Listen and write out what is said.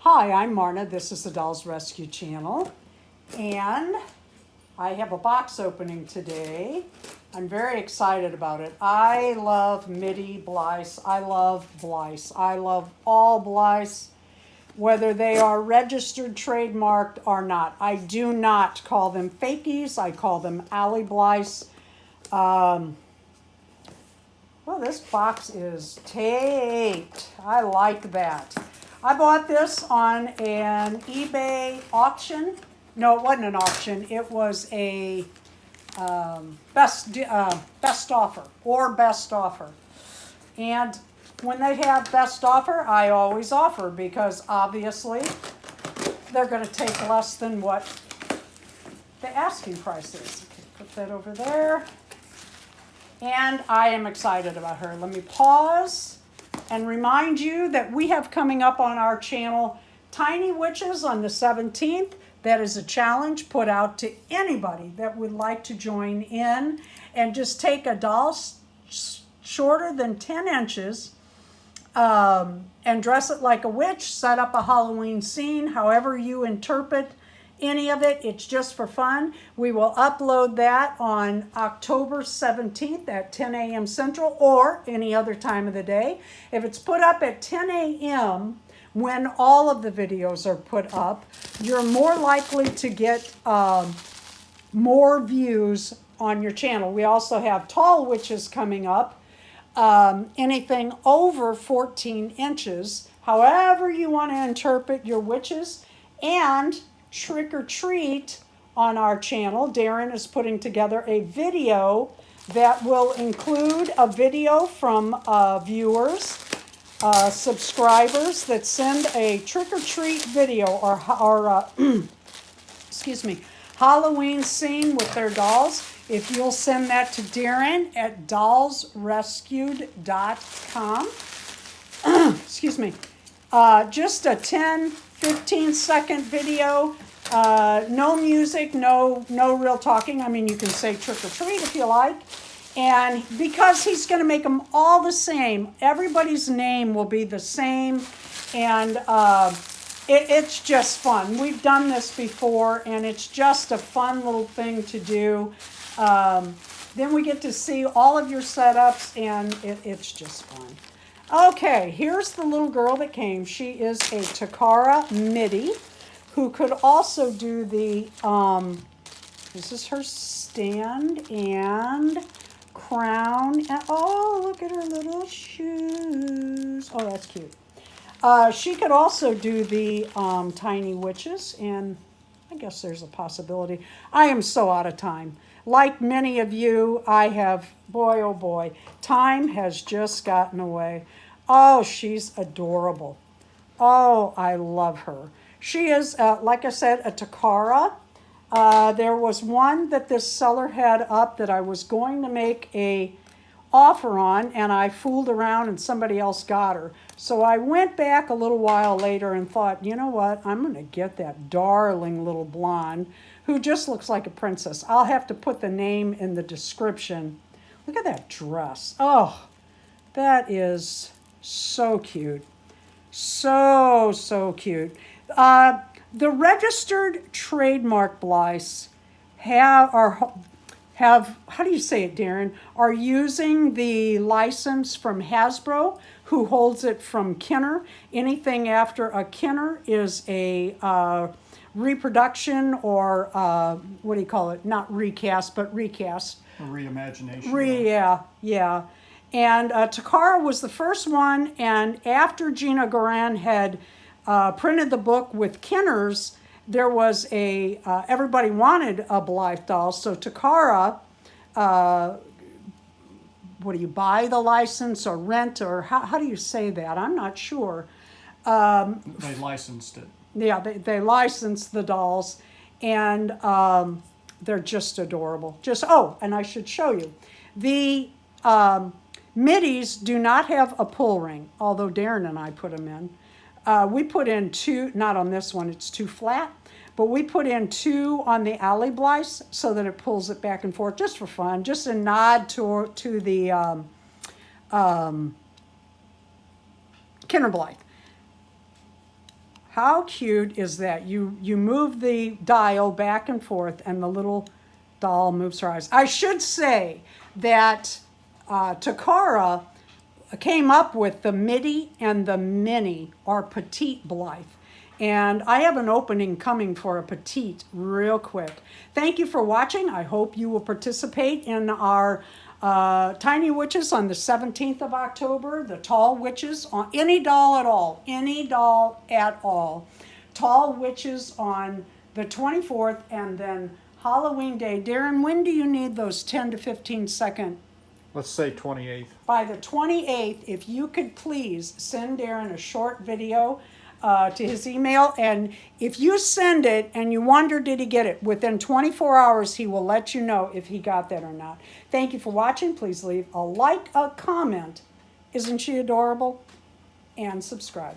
Hi, I'm Marna. This is the Dolls Rescue Channel, and I have a box opening today. I'm very excited about it. I love Middie Blythe. I love Blythe. I love all Blythe, whether they are registered, trademarked, or not. I do not call them fakies. I call them Alley Blythes. Well, this box is taped. I like that. I bought this on an eBay auction. No, it wasn't an auction. It was a best offer or best offer. And when they have best offer, I always offer because obviously they're going to take less than what the asking price is. Okay, put that over there. And I am excited about her. Let me pause and remind you that we have coming up on our channel Tiny Witches on the 17th. That is a challenge put out to anybody that would like to join in and just take a doll shorter than 10 inches and dress it like a witch, set up a Halloween scene, however you interpret any of it. It's just for fun. We will upload that on October 17th at 10 a.m. Central or any other time of the day. If it's put up at 10 a.m., when all of the videos are put up, you're more likely to get more views on your channel. We also have tall witches coming up, anything over 14 inches, however you want to interpret your witches, and trick or treat on our channel. Darren is putting together a video that will include a video from viewers, subscribers that send a trick or treat video or excuse me, Halloween scene with their dolls. If you'll send that to Darren at dollsrescued.com. Excuse me. Just a 10-15-second video, no music, no real talking. I mean, you can say trick or treat if you like. And because he's going to make them all the same, everybody's name will be the same. And it's just fun. We've done this before, and it's just a fun little thing to do. Then we get to see all of your setups, and it's just fun. Okay, here's the little girl that came. She is a Takara Middie, who could also do the, this is her stand and crown. And, oh, look at her little shoes. Oh, that's cute. She could also do the Tiny Witches, and I guess there's a possibility. I am so out of time. Like many of you, I have, boy, oh boy, time has just gotten away. Oh, she's adorable. Oh, I love her. She is, like I said, a Takara. There was one that this seller had up that I was going to make a offer on, and I fooled around and somebody else got her. So I went back a little while later and thought, you know what, I'm going to get that darling little blonde who just looks like a princess. I'll have to put the name in the description. Look at that dress. Oh, that is so cute. So cute. The registered trademark Blythe have, how do you say it, Darren, are using the license from Hasbro, who holds it from Kenner. Anything after a Kenner is a reproduction or, what do you call it? Not recast, but recast. A reimagination. Yeah. And Takara was the first one, and after Gina Goran had printed the book with Kenner's, there was a, everybody wanted a Blythe doll, so Takara, what do you buy the license or rent, or how do you say that? I'm not sure. They licensed it. Yeah, they licensed the dolls, and they're just adorable. And I should show you. The Middies do not have a pull ring, although Darren and I put them in. We put in two, not on this one, it's too flat, but we put in two on the Alley Blythe so that it pulls it back and forth just for fun, just a nod to the Kenner Blythe. How cute is that? You move the dial back and forth and the little doll moves her eyes. I should say that Takara came up with the Middie and the Mini, or Petite Blythe. And I have an opening coming for a petite real quick. Thank you for watching. I hope you will participate in our Tiny Witches on the 17th of October, the Tall Witches on any doll at all, any doll at all. Tall Witches on the 24th, and then Halloween Day. Darren, when do you need those 10 to 15 second? Let's say 28th. By the 28th, if you could please send Darren a short video to his email, and if you send it and you wonder did he get it, within 24 hours he will let you know if he got that or not. Thank you for watching. Please leave a like, a comment, isn't she adorable, and subscribe.